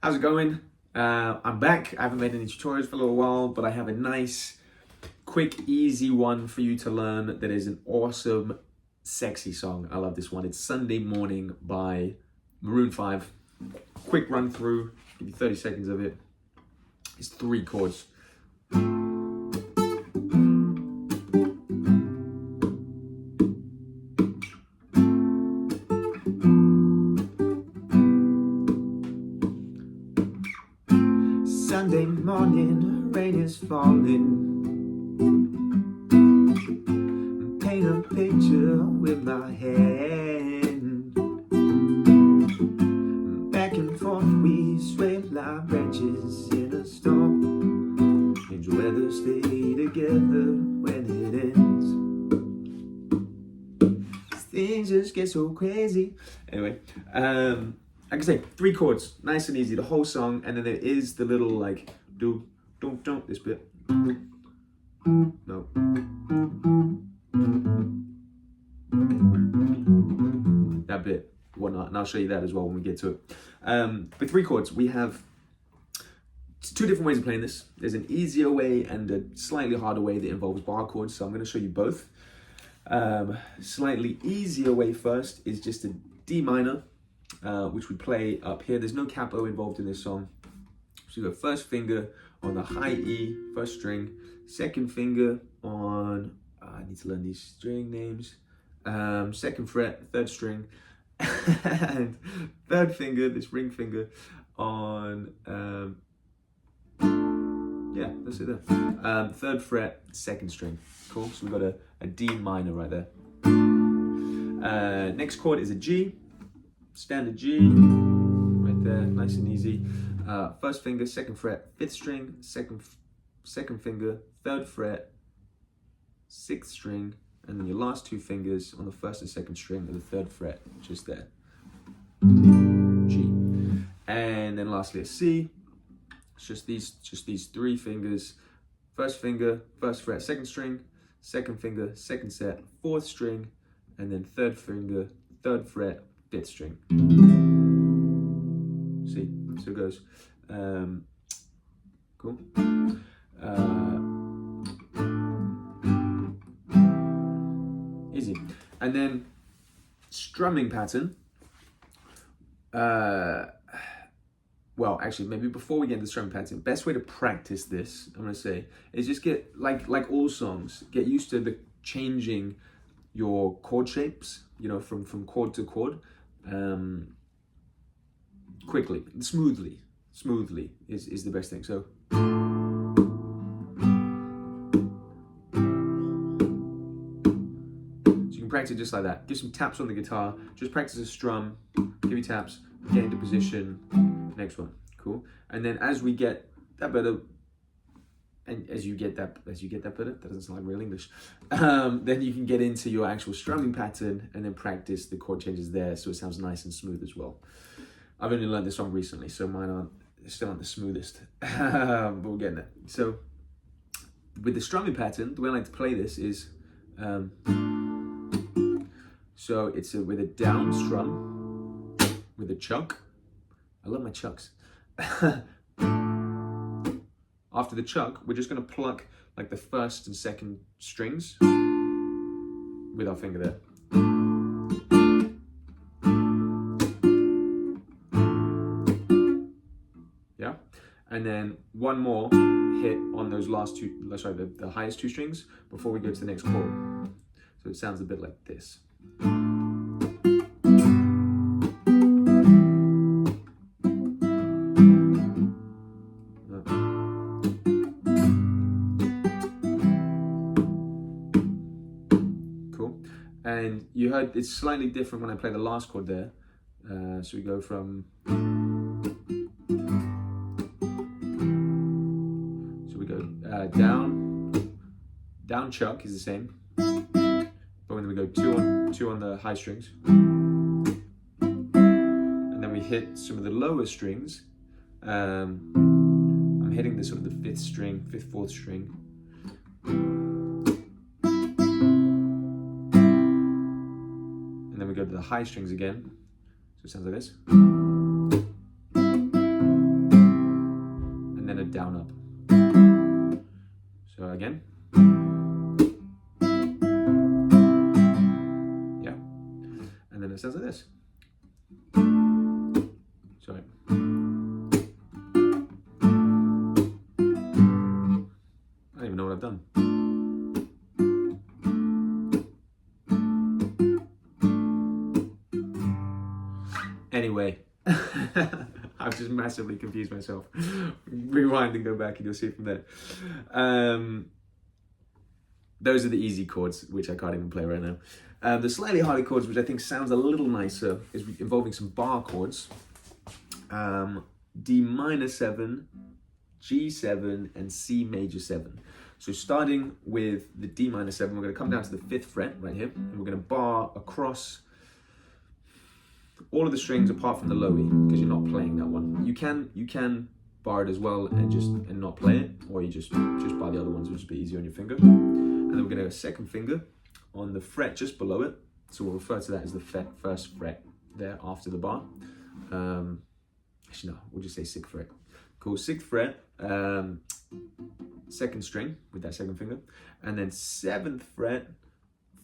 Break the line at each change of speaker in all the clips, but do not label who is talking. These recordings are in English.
How's it going? I'm back. I haven't made any tutorials for a little while, but I have a nice, quick, easy one for you to learn that is an awesome, sexy song. I love this one. It's Sunday Morning by Maroon 5. Quick run through, give you 30 seconds of it. It's 3 chords. Sunday morning, rain is falling. Paint a picture with my hand. Back and forth we sway like branches in a storm. Angel weather stay together when it ends. Things just get so crazy. Anyway, like I say, 3 chords, nice and easy, the whole song, and then there is the little like do, don't, this bit. No. That bit, whatnot, and I'll show you that as well when we get to it. But 3 chords, we have 2 different ways of playing this. There's an easier way and a slightly harder way that involves bar chords, so I'm going to show you both. Slightly easier way first is just a D minor, which we play up here. There's no capo involved in this song. So you go first finger on the high E, first string, second finger on, I need to learn these string names, 2nd fret, 3rd string, and 3rd finger, this ring finger, on, yeah, that's it there. 3rd fret, 2nd string. Cool, so we've got a D minor right there. Next chord is a G, standard G, right there, nice and easy. 1st finger, 2nd fret, 5th string, second finger, 3rd fret, 6th string, and then your last 2 fingers on the 1st and 2nd string of the 3rd fret, just there. G. And then lastly a C. It's just these 3 fingers. 1st finger, 1st fret, 2nd string, 2nd finger, 2nd set, 4th string, and then 3rd finger, 3rd fret, 5th string. See, so it goes. Cool. Easy. And then strumming pattern. Well, actually, maybe before we get into the strumming pattern, best way to practice this, I'm gonna say, is just get like all songs, get used to the changing your chord shapes, you know, from chord to chord, quickly, smoothly is the best thing. So you can practice just like that. Give some taps on the guitar, just practice a strum, give you taps, get into position, next one, cool. And then as we get that better, and as you get that better, that doesn't sound like real English, then you can get into your actual strumming pattern and then practice the chord changes there so it sounds nice and smooth as well. I've only learned this song recently, so mine still aren't the smoothest, but we're getting there. So with the strumming pattern, the way I like to play this is, so it's with a down strum, with a chuck. I love my chucks. After the chuck, we're just gonna pluck like the 1st and 2nd strings with our finger there. Yeah, and then one more hit on those last 2, sorry, the highest 2 strings before we go to the next chord. So it sounds a bit like this. And you heard it's slightly different when I play the last chord there. So we go from, so we go down chuck is the same, but when we go 2 on the high strings, and then we hit some of the lower strings. I'm hitting the sort of the 5th string, 5th, 4th string. Then we go to the high strings again, so it sounds like this. again. Yeah. And then it sounds like this. Sorry. I don't even know what I've done. Anyway, I've just massively confused myself. Rewind and go back and you'll see it from there. Those are the easy chords, which I can't even play right now. The slightly harder chords, which I think sounds a little nicer, is involving some bar chords. D minor 7, G7, and C major 7. So starting with the D minor 7, we're going to come down to the 5th fret right here, and we're going to bar across all of the strings apart from the low E, because you're not playing that one. You can bar it as well and not play it, or you just bar the other ones, which is a bit easier on your finger. And then we're going to go 2nd finger on the fret just below it. So we'll refer to that as the 1st fret there after the bar. Actually, no, we'll just say 6th fret. Cool, 6th fret, 2nd string with that 2nd finger, and then 7th fret,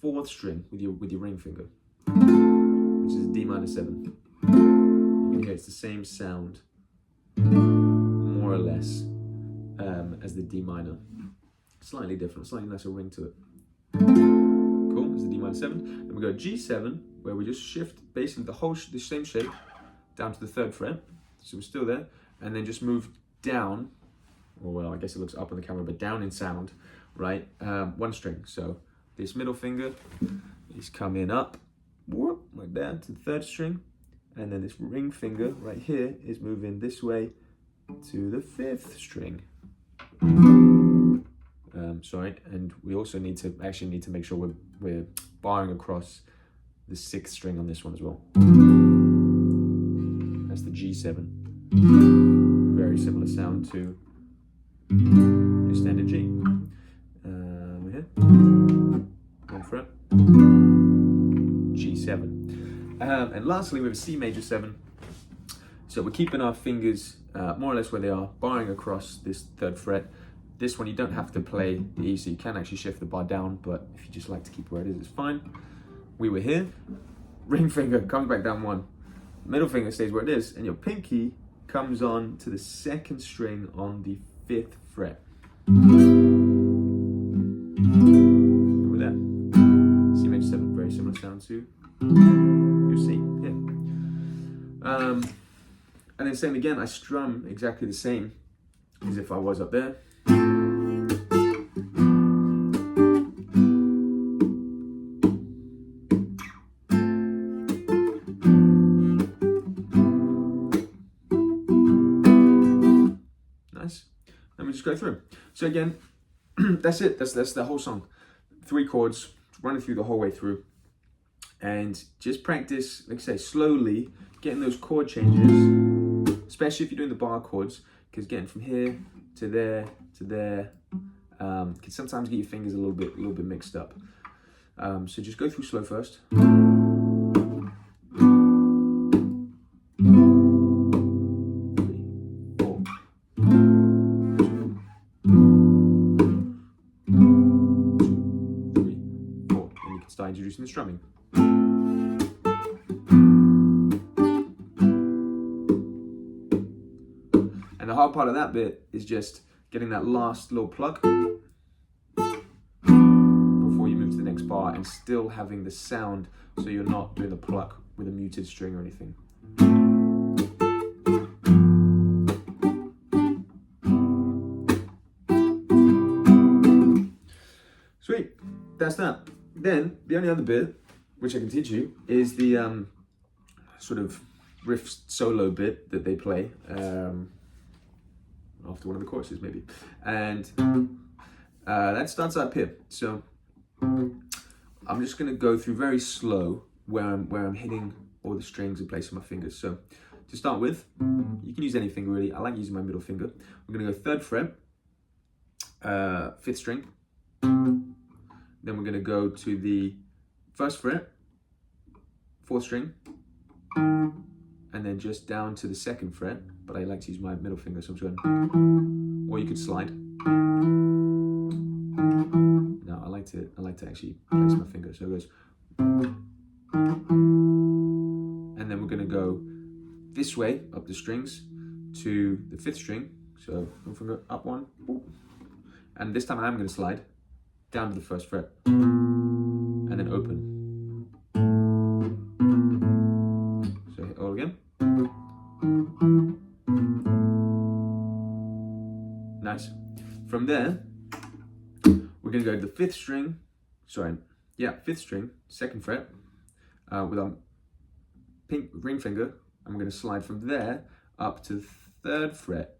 4th string with your ring finger, which is D minor 7. You can hear it's the same sound, more or less, as the D minor. Slightly different, slightly nicer ring to it. Cool, it's the D minor 7. Then we go G7, where we just shift basically the same shape down to the 3rd fret. So we're still there, and then just move down, or well, I guess it looks up on the camera, but down in sound, right? 1 string. So this middle finger is coming up, whoop, like that, to the 3rd string, and then this ring finger right here is moving this way to the 5th string. Sorry, and we also need to make sure we're barring across the 6th string on this one as well. That's the G7. Very similar sound to your standard G. We're here. 1 fret. G7. And lastly, we have a C major 7. So we're keeping our fingers more or less where they are, barring across this 3rd fret. This one you don't have to play the E, so you can actually shift the bar down, but if you just like to keep where it is, it's fine. We were here. Ring finger comes back down 1. Middle finger stays where it is, and your pinky comes on to the 2nd string on the 5th fret. With that, C major 7, very similar sound to your C here. And then same again, I strum exactly the same as if I was up there. And we just go through. So again, that's it. That's the whole song. 3 chords, running through the whole way through. And just practice, like I say, slowly, getting those chord changes, especially if you're doing the bar chords, because getting from here to there can sometimes get your fingers a little bit mixed up. So just go through slow first. Start introducing the strumming. And the hard part of that bit is just getting that last little pluck before you move to the next bar, and still having the sound so you're not doing the pluck with a muted string or anything. Sweet, that's that. Then, the only other bit, which I can teach you, is the sort of riff solo bit that they play after one of the choruses, maybe. And that starts up here. So, I'm just going to go through very slow where I'm hitting all the strings and placing my fingers. So, to start with, you can use any finger really. I like using my middle finger. I'm going to go 3rd fret, 5th string. Then we're going to go to the 1st fret, 4th string, and then just down to the 2nd fret, but I like to use my middle finger, so I'm just going, or you could slide. Now I like to actually place my finger. So it goes, and then we're going to go this way up the strings to the 5th string. So one finger up one, and this time I'm going to slide down to the 1st fret, and then open. So hit all again. Nice. From there, we're going to go to the 5th string. 5th string, 2nd fret, with our pink ring finger, and we're going to slide from there up to the 3rd fret,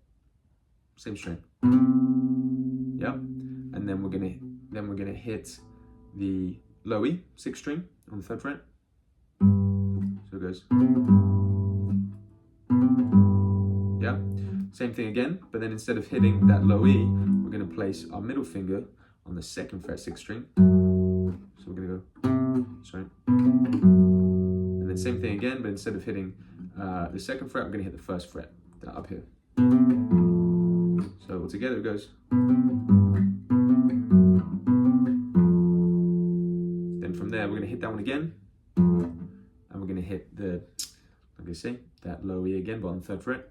same string. Yep. And then we're gonna hit the low E, 6th string on the 3rd fret. So it goes. Yeah. Same thing again, but then instead of hitting that low E, we're gonna place our middle finger on the 2nd fret, 6th string. So we're gonna go, and then same thing again, but instead of hitting the 2nd fret, we're gonna hit the 1st fret up here. So altogether it goes. Then from there, we're gonna hit that one again, and we're gonna hit the, like I say, that low E again, but on the 3rd fret.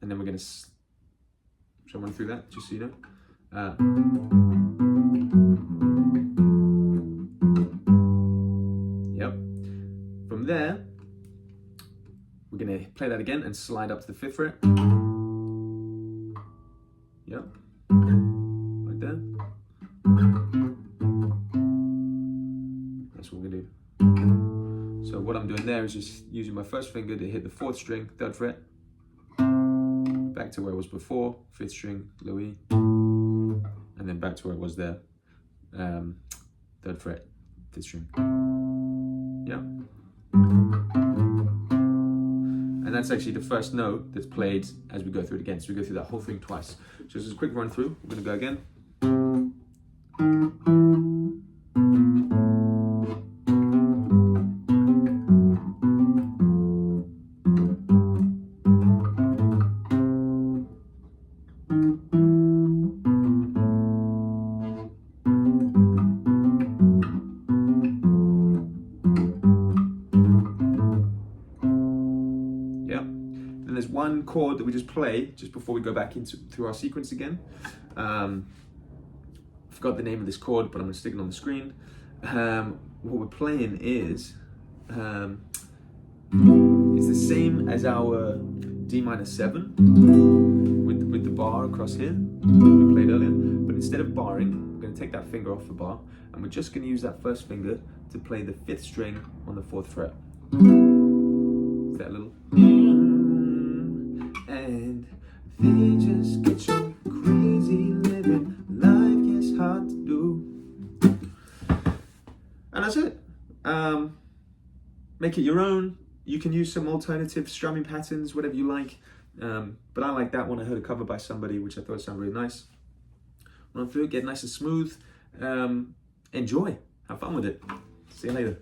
And then we're gonna, shall I run through that, just so you know? Yep. From there, we're gonna play that again and slide up to the 5th fret. Yep. Like that. That's what we're gonna do. So what I'm doing there is just using my 1st finger to hit the 4th string, 3rd fret. Back to where it was before, 5th string, low E. And then back to where it was there, 3rd fret, 5th string. Yeah. And that's actually the 1st note that's played as we go through it again. So we go through that whole thing twice. So just a quick run through. We're gonna go again. There's one chord that we just play just before we go back through our sequence again. I forgot the name of this chord, but I'm going to stick it on the screen. What we're playing is it's the same as our D minor 7 with the bar across here we played earlier, but instead of barring, we're going to take that finger off the bar, and we're just going to use that 1st finger to play the 5th string on the 4th fret. It's that little. And they just get so crazy living, life gets hard to do. And that's it. Make it your own. You can use some alternative strumming patterns, whatever you like. But I like that one. I heard a cover by somebody, which I thought sounded really nice. Run through it, get nice and smooth. Enjoy. Have fun with it. See you later.